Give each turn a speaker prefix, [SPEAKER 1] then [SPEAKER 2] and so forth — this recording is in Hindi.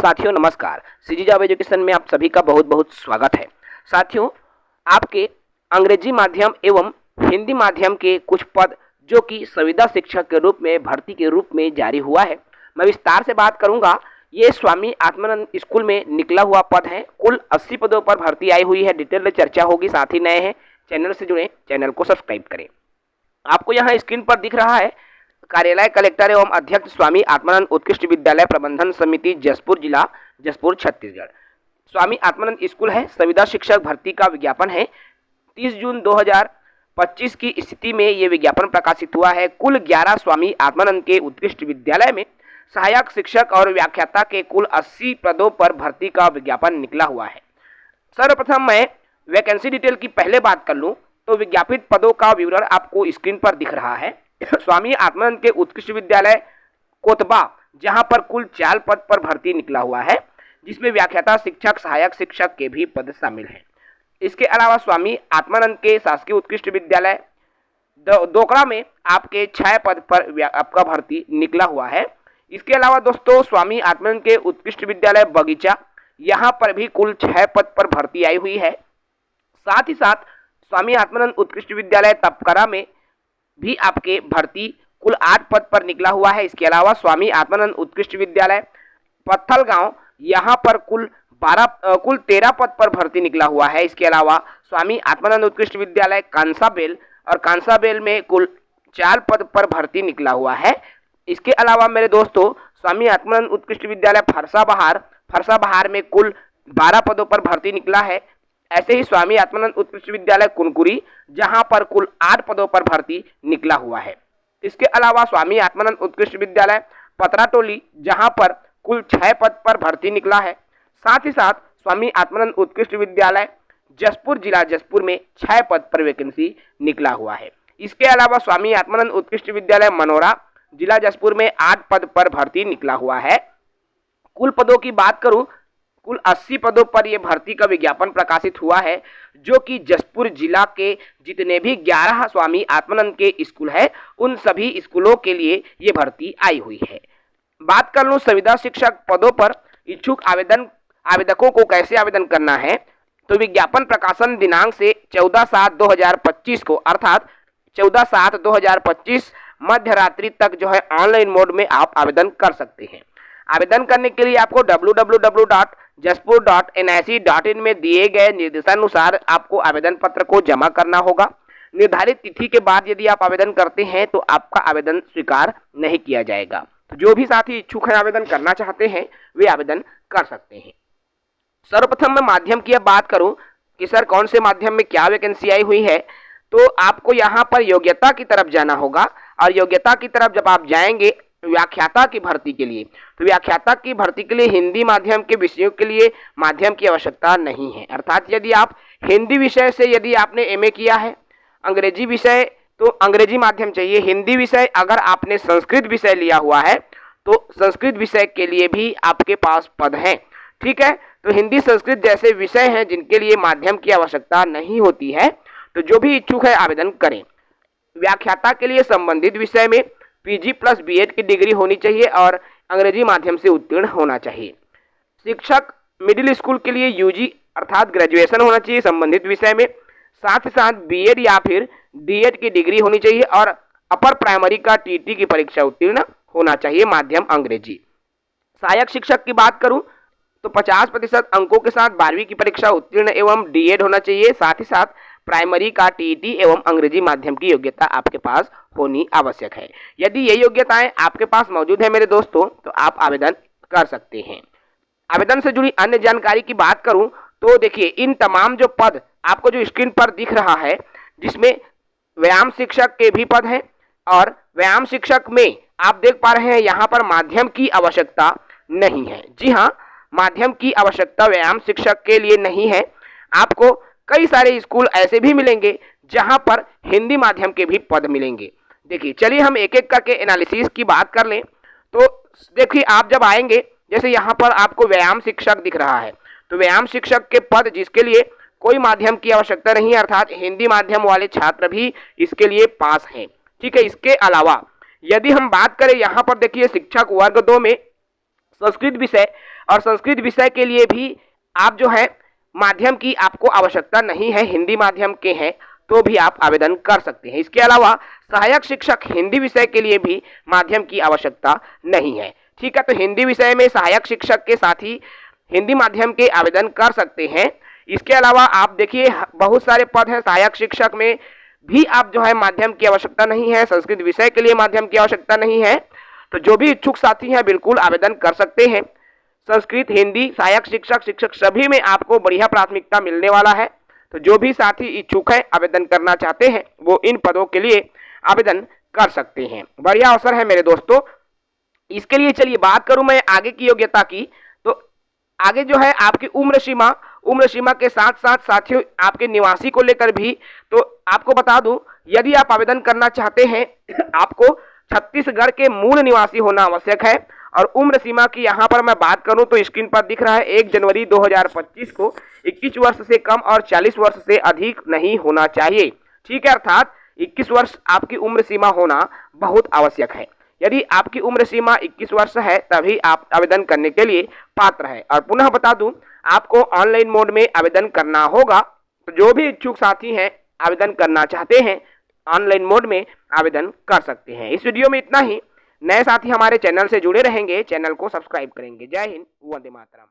[SPEAKER 1] साथियों नमस्कार। सीजी जॉब एजुकेशन में आप सभी का बहुत बहुत स्वागत है। साथियों, आपके अंग्रेजी माध्यम एवं हिंदी माध्यम के कुछ पद जो कि संविदा शिक्षक के रूप में भर्ती के रूप में जारी हुआ है, मैं विस्तार से बात करूंगा। ये स्वामी आत्मानंद स्कूल में निकला हुआ पद है। कुल 80 पदों पर भर्ती आई हुई है। डिटेल में चर्चा होगी। साथ ही नए हैं चैनल से जुड़े, चैनल को सब्सक्राइब करें। आपको यहाँ स्क्रीन पर दिख रहा है कार्यालय कलेक्टर एवं अध्यक्ष स्वामी आत्मानंद उत्कृष्ट विद्यालय प्रबंधन समिति जसपुर जिला जसपुर छत्तीसगढ़। स्वामी आत्मानंद स्कूल है। संविदा शिक्षक भर्ती का विज्ञापन है। 30 जून 2025 की स्थिति में ये विज्ञापन प्रकाशित हुआ है। कुल 11 स्वामी आत्मानंद के उत्कृष्ट विद्यालय में सहायक शिक्षक और व्याख्याता के कुल 80 पदों पर भर्ती का विज्ञापन निकला हुआ है। सर्वप्रथम मैं वैकेंसी डिटेल की पहले बात कर लूँ तो विज्ञापित पदों का विवरण आपको स्क्रीन पर दिख रहा है। स्वामी आत्मानंद के उत्कृष्ट विद्यालय कोतबा, जहां पर कुल 4 पद पर भर्ती निकला हुआ है, जिसमें व्याख्याता शिक्षक सहायक शिक्षक के भी पद शामिल हैं। इसके अलावा स्वामी आत्मानंद के शासकीय उत्कृष्ट विद्यालय दोकड़ा में आपके 6 पद पर आपका भर्ती निकला हुआ है। इसके अलावा दोस्तों स्वामी आत्मानंद के उत्कृष्ट विद्यालय बगीचा, यहाँ पर भी कुल 6 पद पर भर्ती आई हुई है। साथ ही साथ स्वामी आत्मानंद उत्कृष्ट विद्यालय तपकरा में भी आपके भर्ती कुल 8 पद पर निकला हुआ है। इसके अलावा स्वामी आत्मानंद उत्कृष्ट विद्यालय पत्थलगांव, यहाँ पर कुल 13 पद पर भर्ती निकला हुआ है। इसके अलावा स्वामी आत्मानंद उत्कृष्ट विद्यालय कांसाबेल और कांसाबेल में कुल 4 पद पर भर्ती निकला हुआ है। इसके अलावा मेरे दोस्तों स्वामी आत्मानंद उत्कृष्ट विद्यालय फरसाबहार में कुल 12 पदों पर भर्ती निकला है। ऐसे ही स्वामी आत्मानंद उत्कृष्ट विद्यालय कुनकुरी, जहां पर कुल 8 पदों पर भर्ती निकला हुआ है। इसके अलावा स्वामी आत्मानंद उत्कृष्ट विद्यालय पतराटोली, जहां पर कुल 6 पद पर भर्ती निकला है। साथ ही साथ स्वामी आत्मानंद उत्कृष्ट विद्यालय जसपुर जिला जसपुर में 6 पद पर वैकेंसी निकला हुआ है। इसके अलावा स्वामी आत्मानंद उत्कृष्ट विद्यालय मनोरा जिला जसपुर में 8 पद पर भर्ती निकला हुआ है। कुल पदों की बात करूं, कुल 80 पदों पर यह भर्ती का विज्ञापन प्रकाशित हुआ है, जो कि जसपुर जिला के जितने भी 11 स्वामी आत्मानंद के स्कूल है, उन सभी स्कूलों के लिए ये भर्ती आई हुई है। बात कर लूँ संविदा शिक्षक पदों पर इच्छुक आवेदकों को कैसे आवेदन करना है, तो विज्ञापन प्रकाशन दिनांक से 14/7/2025 को, अर्थात 14/7/2025 मध्य रात्रि तक जो है ऑनलाइन मोड में आप आवेदन कर सकते हैं। आवेदन करने के लिए आपको www.jaspur.nic.in में दिए गए निर्देशानुसार आपको आवेदन पत्र को जमा करना होगा। निर्धारित तिथि के बाद यदि आप आवेदन करते हैं तो आपका आवेदन स्वीकार नहीं किया जाएगा। तो जो भी साथी इच्छुक हैं, आवेदन करना चाहते हैं, वे आवेदन कर सकते हैं। सर्वप्रथम मैं माध्यम की अब बात करूं कि सर कौन से माध्यम में क्या वैकेंसी आई हुई है, तो आपको यहाँ पर योग्यता की तरफ जाना होगा। और योग्यता की तरफ जब आप जाएंगे व्याख्याता की भर्ती के लिए, तो व्याख्याता की भर्ती के लिए हिंदी माध्यम के विषयों के लिए माध्यम की आवश्यकता नहीं है। अर्थात यदि आप हिंदी विषय से यदि आपने एमए किया है, अंग्रेजी विषय तो अंग्रेजी माध्यम चाहिए। हिंदी विषय अगर आपने संस्कृत विषय लिया हुआ है तो संस्कृत विषय के लिए भी आपके पास पद हैं। ठीक है, तो हिंदी संस्कृत जैसे विषय हैं जिनके लिए माध्यम की आवश्यकता नहीं होती है, तो जो भी इच्छुक है आवेदन करें। व्याख्याता के लिए संबंधित विषय में PG प्लस BEd की डिग्री होनी चाहिए और अंग्रेजी माध्यम से उत्तीर्ण होना चाहिए। शिक्षक मिडिल स्कूल के लिए UG अर्थात ग्रेजुएशन होना चाहिए संबंधित विषय में। साथ ही साथ BEd या फिर DEd की डिग्री होनी चाहिए और अपर प्राइमरी का TT की परीक्षा उत्तीर्ण होना चाहिए, माध्यम अंग्रेजी। सहायक शिक्षक की बात करूं तो 50% अंकों के साथ 12वीं की परीक्षा उत्तीर्ण एवं DEd होना चाहिए। साथ ही साथ प्राइमरी का TET एवं अंग्रेजी माध्यम की योग्यता आपके पास होनी आवश्यक है। यदि ये योग्यताएं आपके पास मौजूद है मेरे दोस्तों, तो आप आवेदन कर सकते हैं। आवेदन से जुड़ी अन्य जानकारी की बात करूं तो देखिए, इन तमाम जो पद आपको जो स्क्रीन पर दिख रहा है, जिसमें व्यायाम शिक्षक के भी पद हैं और व्यायाम शिक्षक में आप देख पा रहे हैं यहाँ पर माध्यम की आवश्यकता नहीं है। जी हाँ, माध्यम की आवश्यकता व्यायाम शिक्षक के लिए नहीं है। आपको कई सारे स्कूल ऐसे भी मिलेंगे जहां पर हिंदी माध्यम के भी पद मिलेंगे। देखिए, चलिए हम एक एक करके एनालिसिस की बात कर लें। तो देखिए, आप जब आएंगे, जैसे यहाँ पर आपको व्यायाम शिक्षक दिख रहा है, तो व्यायाम शिक्षक के पद जिसके लिए कोई माध्यम की आवश्यकता नहीं है, अर्थात हिंदी माध्यम वाले छात्र भी इसके लिए पास हैं। ठीक है, इसके अलावा यदि हम बात करें यहाँ पर देखिए शिक्षक वर्ग 2 में संस्कृत विषय और संस्कृत विषय के लिए भी आप जो है माध्यम की आपको आवश्यकता नहीं है, हिंदी माध्यम के हैं तो भी आप आवेदन कर सकते हैं। इसके अलावा सहायक शिक्षक हिंदी विषय के लिए भी माध्यम की आवश्यकता नहीं है। ठीक है, तो हिंदी विषय में सहायक शिक्षक के साथ ही हिंदी माध्यम के आवेदन कर सकते हैं। इसके अलावा आप देखिए बहुत सारे पद हैं, सहायक शिक्षक में भी आप जो है माध्यम की आवश्यकता नहीं है, संस्कृत विषय के लिए माध्यम की आवश्यकता नहीं है। तो जो भी इच्छुक साथी हैं बिल्कुल आवेदन कर सकते हैं। संस्कृत, हिंदी, सहायक शिक्षक, शिक्षक सभी में आपको बढ़िया प्राथमिकता मिलने वाला है। तो जो भी साथी इच्छुक है आवेदन करना चाहते हैं वो इन पदों के लिए आवेदन कर सकते हैं। बढ़िया अवसर है मेरे दोस्तों। इसके लिए चलिए बात करूं मैं आगे की योग्यता की, तो आगे जो है आपकी उम्र सीमा के साथ साथ साथियों आपके निवासी को लेकर भी तो आपको बता दूं, यदि आप आवेदन करना चाहते हैं आपको छत्तीसगढ़ के मूल निवासी होना आवश्यक है। और उम्र सीमा की यहाँ पर मैं बात करूं तो स्क्रीन पर दिख रहा है 1 जनवरी 2025 को 21 वर्ष से कम और 40 वर्ष से अधिक नहीं होना चाहिए। ठीक है, अर्थात 21 वर्ष आपकी उम्र सीमा होना बहुत आवश्यक है। यदि आपकी उम्र सीमा 21 वर्ष है तभी आप आवेदन करने के लिए पात्र है। और पुनः बता दूं आपको ऑनलाइन मोड में आवेदन करना होगा। तो जो भी इच्छुक साथी हैं आवेदन करना चाहते हैं ऑनलाइन मोड में आवेदन कर सकते हैं। इस वीडियो में इतना ही। नए साथी हमारे चैनल से जुड़े रहेंगे, चैनल को सब्सक्राइब करेंगे। जय हिंद, वंदे मातरम।